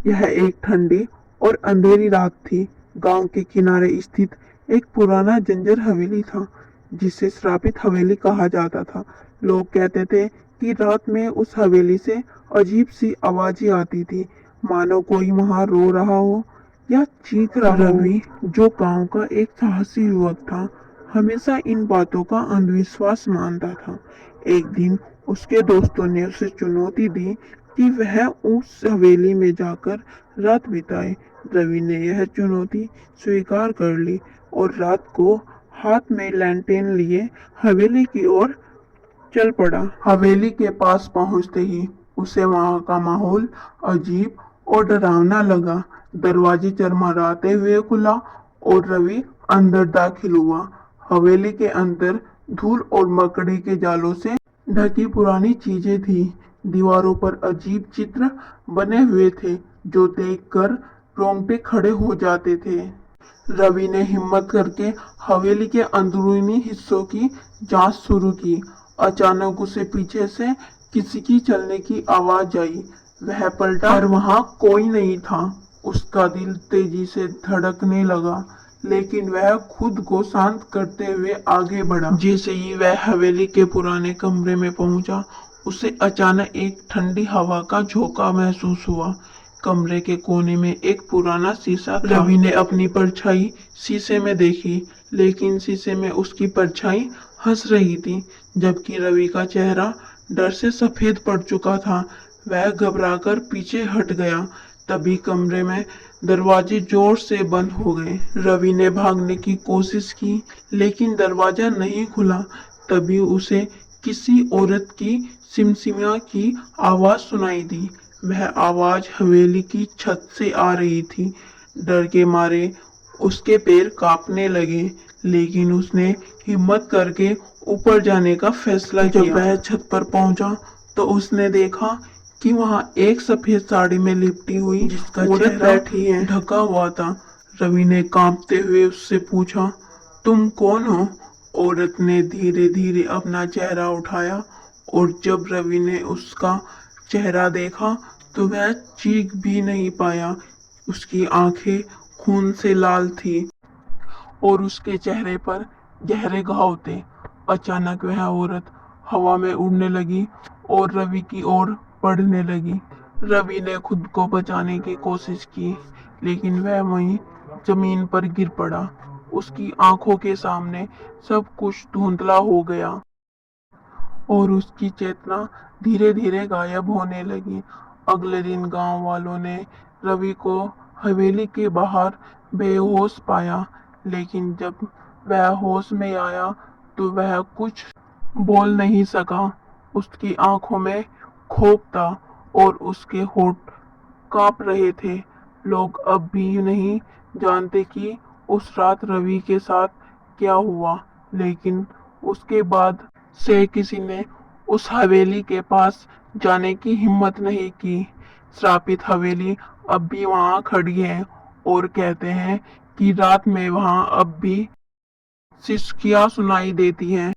यह एक ठंडी और अंधेरी रात थी। गांव के किनारे स्थित एक पुराना जंजर हवेली था, जिसे श्रापित हवेली कहा जाता था। लोग कहते थे कि रात में उस हवेली से अजीब सी आवाजें आती थी, मानो कोई वहां रो रहा हो या चीख रहा हो। रवि, जो गांव का एक साहसी युवक था, हमेशा इन बातों का अंधविश्वास मानता था। एक दिन उसके दोस्तों ने उसे चुनौती दी कि वह उस हवेली में जाकर रात बिताए। रवि ने यह चुनौती स्वीकार कर ली और रात को हाथ में लैंटेन लिए हवेली की ओर चल पड़ा। हवेली के पास पहुंचते ही उसे वहां का माहौल अजीब और डरावना लगा। दरवाजे चरमराते हुए खुला और रवि अंदर दाखिल हुआ। हवेली के अंदर धूल और मकड़ी के जालों से ढकी पुरानी चीजें थी। दीवारों पर अजीब चित्र बने हुए थे, जो देखकर रोंगटे खड़े हो जाते थे। रवि ने हिम्मत करके हवेली के अंदरूनी हिस्सों की जांच शुरू की। अचानक उसे पीछे से किसी की चलने की आवाज आई। वह पलटा और वहां कोई नहीं था। उसका दिल तेजी से धड़कने लगा, लेकिन वह खुद को शांत करते हुए आगे बढ़ा। जैसे ही वह हवेली के पुराने कमरे में पहुंचा, उसे अचानक एक ठंडी हवा का झोंका महसूस हुआ। कमरे के कोने में एक पुराना शीशा था। रवि ने अपनी परछाई शीशे में देखी, लेकिन शीशे में उसकी परछाई हंस रही थी, जबकि रवि का चेहरा डर से सफेद पड़ चुका था। वह घबराकर पीछे हट गया। तभी कमरे में दरवाजे जोर से बंद हो गए। रवि ने भागने की कोशिश की, लेकिन दरवाजा नहीं खुला। तभी उसे किसी औरत की सिमसिमा की आवाज सुनाई दी। वह आवाज हवेली की छत से आ रही थी। डर के मारे उसके पैर कांपने लगे, लेकिन उसने हिम्मत करके ऊपर जाने का फैसला किया। जब वह छत पर पहुंचा, तो उसने देखा कि वहां एक सफेद साड़ी में लिपटी हुई जिसका चेहरा बैठी है ढका हुआ था। रवि ने कांपते हुए उससे पूछा, तुम कौन हो? औरत ने धीरे धीरे अपना चेहरा उठाया और जब रवि ने उसका चेहरा देखा तो वह चीख भी नहीं पाया। उसकी आंखें खून से लाल थी और उसके चेहरे पर गहरे घाव थे। अचानक वह औरत हवा में उड़ने लगी और रवि की ओर बढ़ने लगी। रवि ने खुद को बचाने की कोशिश की, लेकिन वह वहीं जमीन पर गिर पड़ा। उसकी आंखों के सामने सब कुछ धुंधला हो गया और उसकी चेतना धीरे धीरे गायब होने लगी। अगले दिन गांव वालों ने रवि को हवेली के बाहर बेहोश पाया, लेकिन जब वह होश में आया तो वह कुछ बोल नहीं सका। उसकी आंखों में खौफ था और उसके होठ कांप रहे थे। लोग अब भी नहीं जानते कि उस रात रवि के साथ क्या हुआ, लेकिन उसके बाद से किसी ने उस हवेली के पास जाने की हिम्मत नहीं की। श्रापित हवेली अब भी वहां खड़ी है और कहते हैं कि रात में वहां अब भी सिसकियां सुनाई देती हैं।